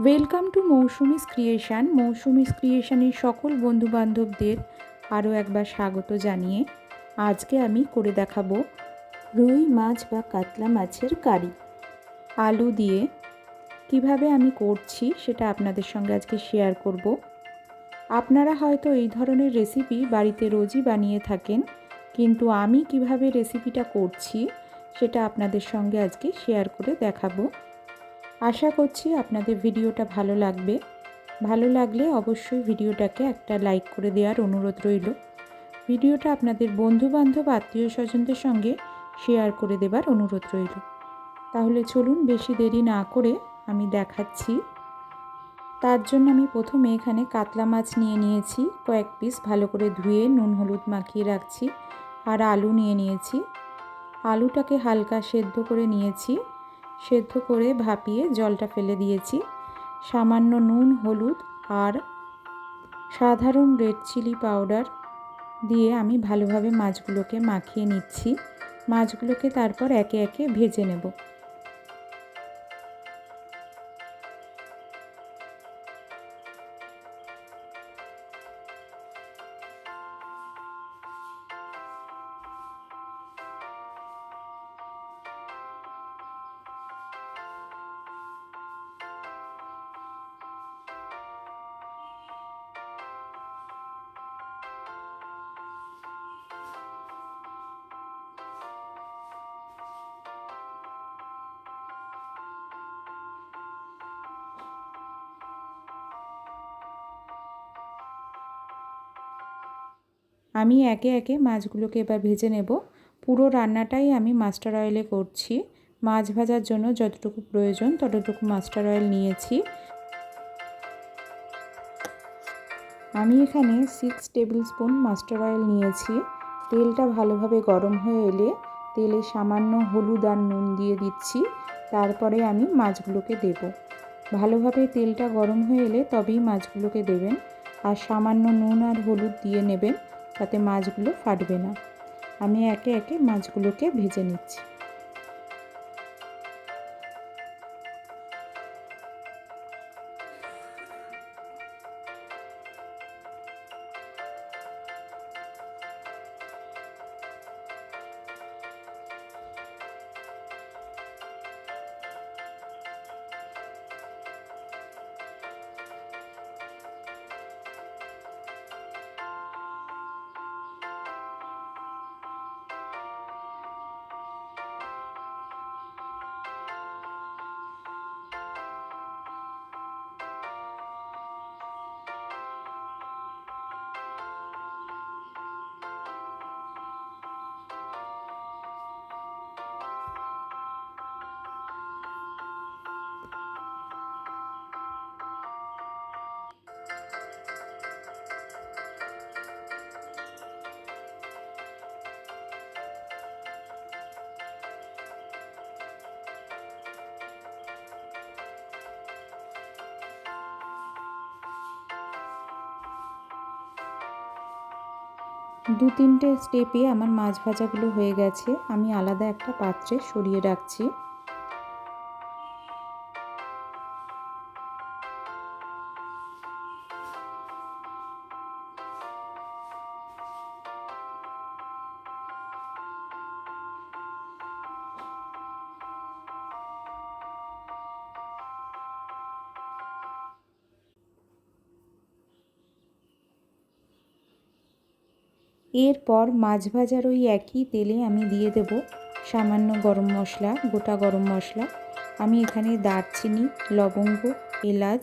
Welcome to Moushumi's creation. মৌসুমিস ক্রিয়েশনের সকল বন্ধুবান্ধবদের আরও একবার স্বাগত জানিয়ে আজকে আমি করে দেখাবো রুই মাছ বা কাতলা মাছের কারি আলু দিয়ে। কিভাবে আমি করছি সেটা আপনাদের সঙ্গে আজকে শেয়ার করব। আপনারা হয়তো এই ধরনের রেসিপি বাড়িতে রোজই বানিয়ে থাকেন, কিন্তু আমি কিভাবে রেসিপিটা করছি সেটা আপনাদের সঙ্গে আজকে শেয়ার করে দেখাবো। আশা করছি আপনাদের ভিডিওটা ভালো লাগবে। ভালো লাগলে অবশ্যই ভিডিওটাকে একটা লাইক করে দেওয়ার অনুরোধ রইল। ভিডিওটা আপনাদের বন্ধুবান্ধব আত্মীয় স্বজনদের সঙ্গে শেয়ার করে দেবার অনুরোধ রইল। তাহলে চলুন বেশি দেরি না করে আমি দেখাচ্ছি। তার জন্য আমি প্রথমে এখানে কাতলা মাছ নিয়ে নিয়েছি, কয়েক পিস ভালো করে ধুয়ে নুন হলুদ মাখিয়ে রাখছি। আর আলু নিয়ে নিয়েছি, আলুটাকে হালকা সেদ্ধ করে নিয়েছি। সেদ্ধ করে ভাপিয়ে জলটা ফেলে দিয়েছি। সামান্য নুন হলুদ আর সাধারণ রেড চিলি পাউডার দিয়ে আমি ভালোভাবে মাছগুলোকে মাখিয়ে নিচ্ছি। মাছগুলোকে তারপর একে একে ভেজে নেব। আমি একে একে মাছগুলোকে এবার ভেজে নেব। পুরো রান্নাটাই আমি মাস্টার অয়েলে করছি। মাছ ভাজার জন্য যতটুকু প্রয়োজন ততটুকু মাস্টার অয়েল নিয়েছি। আমি এখানে 6 টেবিল স্পুন মাস্টার অয়েল নিয়েছি। তেলটা ভালোভাবে গরম হয়ে এলে তেলে সামান্য হলুদ আর নুন দিয়ে দিচ্ছি। তারপরে আমি মাছগুলোকে দেব। ভালোভাবে তেলটা গরম হয়ে এলে তবেই মাছগুলোকে দেবেন। আর সামান্য নুন আর হলুদ দিয়ে নেবেন, তাতে মাছগুলো ফাটবে না। আমি একে একে মাছগুলোকে ভেজে নিচ্ছি। দু তিনটে স্টেপে আমার মাছ ভাজাগুলো হয়ে গেছে। আমি আলাদা একটা পাত্রে সরিয়ে রাখছি। এরপর মাছ ভাজার ওই একই তেলে আমি দিয়ে দেব সামান্য গরম মশলা, গোটা গরম মশলা। আমি এখানে দারচিনি, লবঙ্গ, এলাচ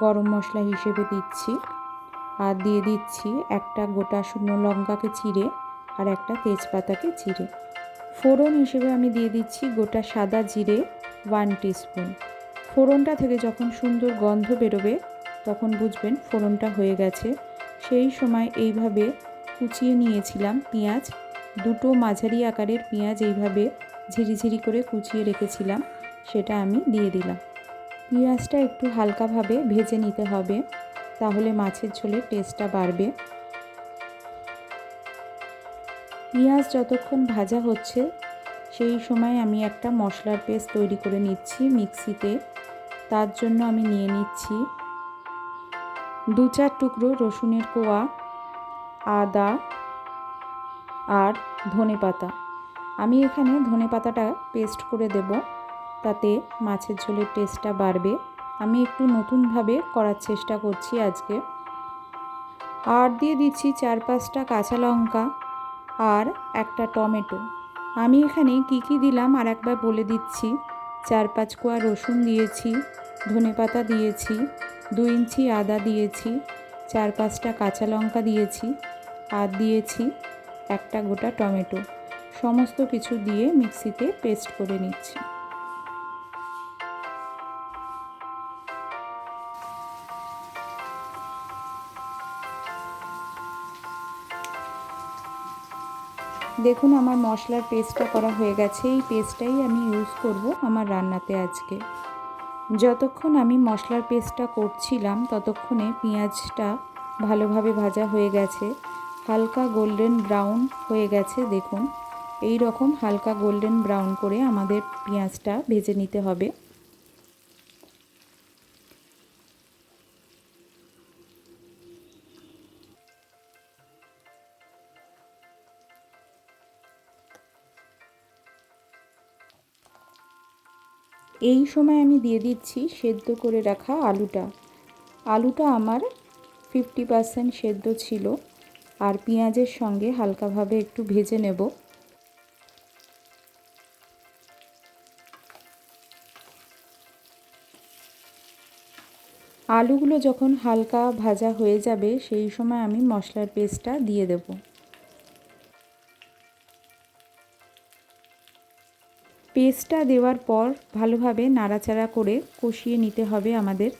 গরম মশলা হিসেবে দিচ্ছি। আর দিয়ে দিচ্ছি একটা গোটা শুকনো লঙ্কাকে চিড়ে আর একটা তেজপাতাকে চিড়ে। ফোড়ন হিসেবে আমি দিয়ে দিচ্ছি গোটা সাদা জিরে 1 টিস্পুন। ফোড়নটা থেকে যখন সুন্দর গন্ধ বেরোবে তখন বুঝবেন ফোড়নটা হয়ে গেছে। সেই সময় এইভাবে কুচিয়ে নিয়েছিলাম পেঁয়াজ, দুটো মাঝারি আকারের পেঁয়াজ এইভাবে ঝিরিঝিরি করে কুচিয়ে রেখেছিলাম, সেটা আমি দিয়ে দিলাম। পেঁয়াজটা একটু হালকাভাবে ভেজে নিতে হবে, তাহলে মাছের ঝোলের টেস্টটা বাড়বে। পেঁয়াজ যতক্ষণ ভাজা হচ্ছে সেই সময় আমি একটা মশলার পেস্ট তৈরি করে নিচ্ছি মিক্সিতে। তার জন্য আমি নিয়ে নিচ্ছি 2-4 টুকরো রসুনের কোয়া, আদা আর ধনেপাতা। আমি এখানে ধনেপাতাটা পেস্ট করে দেব, তাতে মাছের ঝোলের টেস্টটা বাড়বে। আমি একটু নতুনভাবে করার চেষ্টা করছি আজকে। আর দিয়ে দিচ্ছি 4-5টা কাঁচা লঙ্কা আর একটা টমেটো। আমি এখানে কি দিলাম আর একবার বলে দিচ্ছি। 4-5 কোয়া রসুন দিয়েছি, ধনেপাতা দিয়েছি, 2 ইঞ্চি আদা দিয়েছি, 4-5টা কাঁচা লঙ্কা দিয়েছি আর দিয়েছি একটা গোটা টমেটো। সমস্ত কিছু দিয়ে মিক্সিতে পেস্ট করে নিচ্ছি। দেখুন আমার মশলার পেস্টটা করা হয়ে গেছে। এই পেস্টটাই আমি ইউজ করব আমার রান্নাতে আজকে। যতক্ষণ আমি মশলার পেস্টটা করছিলাম ততক্ষণে পেঁয়াজটা ভালোভাবে ভাজা হয়ে গেছে, হালকা গোল্ডেন ব্রাউন হয়ে গেছে। দেখুন এই রকম হালকা গোল্ডেন ব্রাউন করে আমাদের পেঁয়াজটা ভেজে নিতে হবে। এই সময় আমি দিয়ে দিচ্ছি সেদ্ধ করে রাখা আলুটা। আলুটা আমার 50% সেদ্ধ ছিল আর পেঁয়াজের সঙ্গে হালকাভাবে একটু ভেজে নেব। আলুগুলো যখন হালকা ভাজা হয়ে যাবে সেই সময় আমি মশলার পেস্টটা দিয়ে দেব। পেস্টটা দেওয়ার পর ভালোভাবে নাড়াচাড়া করে কষিয়ে নিতে হবে আমাদের,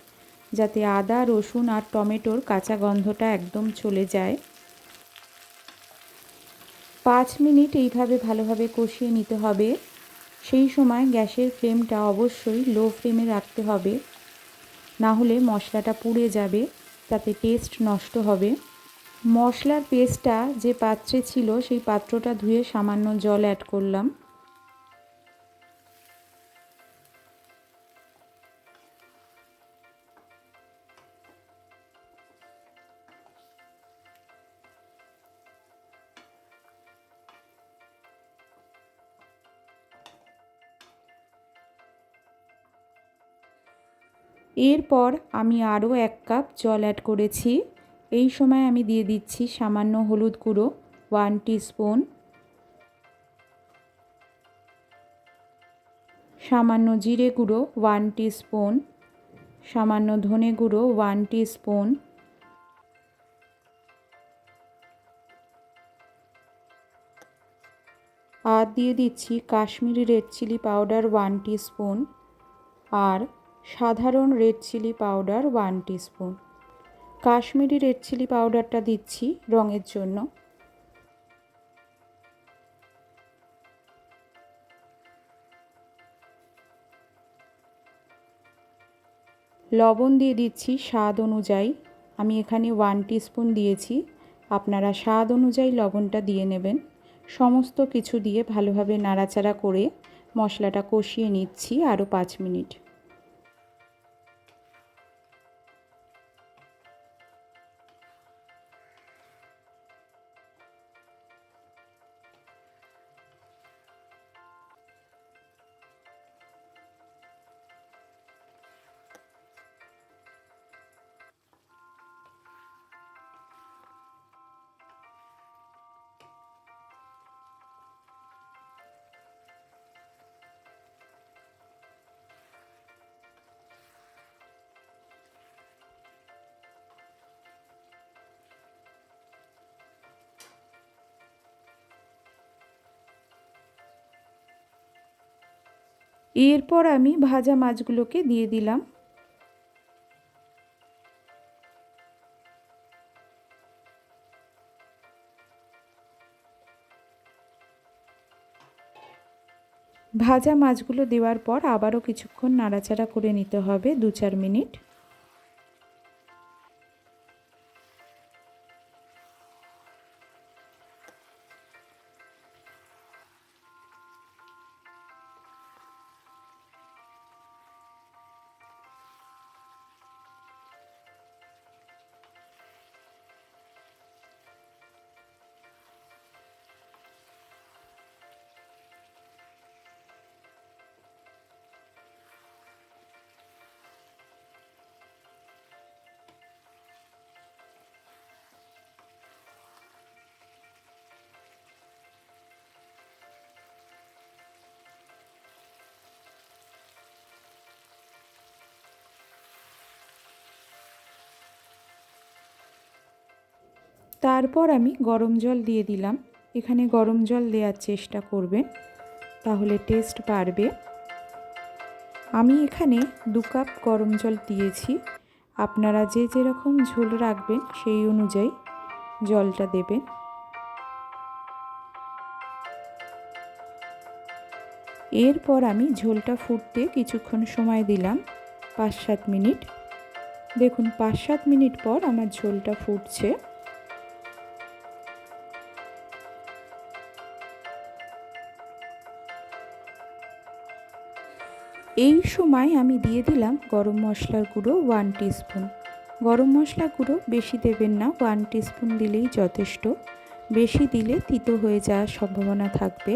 যাতে আদা রসুন আর টমেটোর কাঁচা গন্ধটা একদম চলে যায়। 5 মিনিট এইভাবে ভালোভাবে কষিয়ে নিতে হবে। সেই সময় গ্যাসের ফ্লেমটা অবশ্যই লো ফ্লেমে রাখতে হবে, না হলে মশলাটা পুড়ে যাবে, তাতে টেস্ট নষ্ট হবে। মশলার পেস্টটা যে পাত্রে ছিল সেই পাত্রটা ধুয়ে সামান্য জল অ্যাড করলাম। এরপর আমি আরও 1 কাপ জল অ্যাড করেছি। এই সময় আমি দিয়ে দিচ্ছি সামান্য হলুদ গুঁড়ো 1 টিস্পুন, সামান্য জিরে গুঁড়ো 1 টিস্পুন, সামান্য ধনে গুঁড়ো 1 টিস্পুন, আর দিয়ে দিচ্ছি Kashmiri red chilli powder 1 teaspoon আর সাধারণ red chilli powder 1 teaspoon. Kashmiri red chilli পাউডারটা দিচ্ছি রঙের জন্য। লবণ দিয়ে দিচ্ছি স্বাদ অনুযায়ী। আমি এখানে 1 টিস্পুন দিয়েছি, আপনারা স্বাদ অনুযায়ী লবণটা দিয়ে নেবেন। সমস্ত কিছু দিয়ে ভালোভাবে নাড়াচাড়া করে মশলাটা কষিয়ে নিচ্ছি আরও 5 মিনিট। এরপর আমি ভাজা মাছগুলোকে দিয়ে দিলাম। ভাজা মাছগুলো দেওয়ার পর আবারও কিছুক্ষণ নাড়াচাড়া করে নিতে হবে 2-4 মিনিট। তারপর আমি গরম জল দিয়ে দিলাম। এখানে গরম জল দেওয়ার চেষ্টা করবেন, তাহলে টেস্ট বাড়বে। আমি এখানে 2 কাপ গরম জল দিয়েছি। আপনারা যে যেরকম ঝোল রাখবেন সেই অনুযায়ী জলটা দেবেন। এরপর আমি ঝোলটা ফুটতে কিছুক্ষণ সময় দিলাম, 5-7 মিনিট। দেখুন 5-7 মিনিট পর আমার ঝোলটা ফুটছে। এই সময় আমি দিয়ে দিলাম গরম মশলার গুঁড়ো 1 টিস্পুন। গরম মশলা গুঁড়ো বেশি দেবেন না, 1 টিস্পুন দিলেই যথেষ্ট। বেশি দিলে তিতো হয়ে যাওয়ার সম্ভাবনা থাকবে।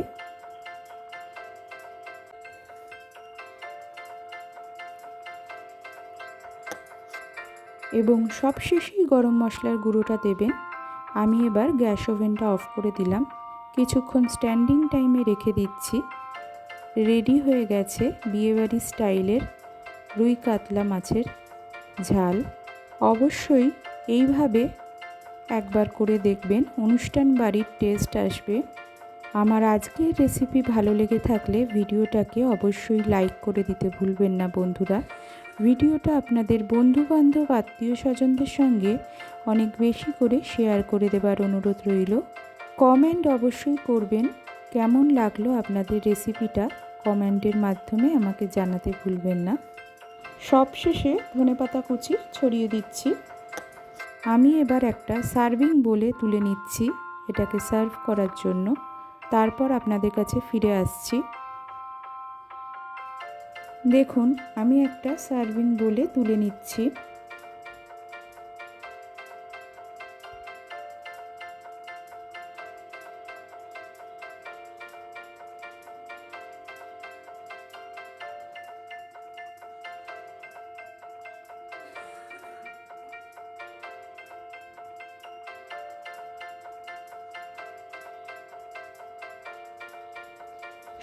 এবং সবশেষেই গরম মশলার গুঁড়োটা দেবেন। আমি এবার গ্যাস ওভেনটা অফ করে দিলাম, কিছুক্ষণ স্ট্যান্ডিং টাইমে রেখে দিচ্ছি। রেডি হয়ে গেছে বিয়েবাড়ি স্টাইলের রুই কাতলা মাছের ঝাল। অবশ্যই এইভাবে একবার করে দেখবেন, অনুষ্ঠান বাড়ির টেস্ট আসবে। আমার আজকের রেসিপি ভালো লেগে থাকলে ভিডিওটাকে অবশ্যই লাইক করে দিতে ভুলবেন না বন্ধুরা। ভিডিওটা আপনাদের বন্ধুবান্ধব আত্মীয় স্বজনদের সঙ্গে অনেক বেশি করে শেয়ার করে দেবার অনুরোধ রইল। কমেন্ট অবশ্যই করবেন, কেমন লাগলো আপনাদের রেসিপিটা কমেন্টের মাধ্যমে আমাকে জানাতে ভুলবেন না। সবশেষে ধনেপাতা কুচি ছড়িয়ে দিচ্ছি। আমি এবার একটা সার্ভিং বোলে তুলে নিচ্ছি এটাকে সার্ভ করার জন্য। তারপর আপনাদের কাছে ফিরে আসছি। দেখুন আমি একটা সার্ভিং বোলে তুলে নিচ্ছি।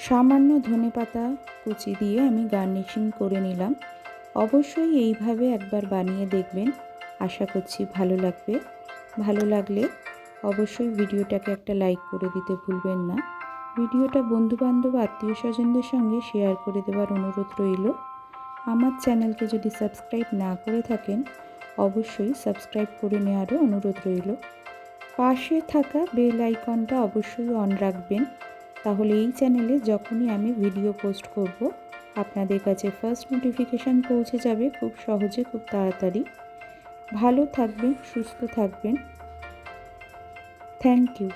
সামান্য ধনেপাতা কুচি দিয়ে আমি গার্নিশিং করে নিলাম। অবশ্যই এইভাবে একবার বানিয়ে দেখবেন, আশা করছি ভালো লাগবে। ভালো লাগলে অবশ্যই ভিডিওটাকে একটা লাইক করে দিতে ভুলবেন না। ভিডিওটা বন্ধুবান্ধব আত্মীয় স্বজনদের সঙ্গে শেয়ার করে দেওয়ার অনুরোধ রইল। আমার চ্যানেলকে যদি সাবস্ক্রাইব না করে থাকেন অবশ্যই সাবস্ক্রাইব করে নেওয়ারও অনুরোধ রইল। পাশে থাকা বেল আইকনটা অবশ্যই অন রাখবেন, তাহলে এই চ্যানেলে যখনই আমি ভিডিও পোস্ট করব আপনাদের কাছে ফার্স্ট নোটিফিকেশান পৌঁছে যাবে খুব সহজে, খুব তাড়াতাড়ি। ভালো থাকবেন, সুস্থ থাকবেন। Thank you.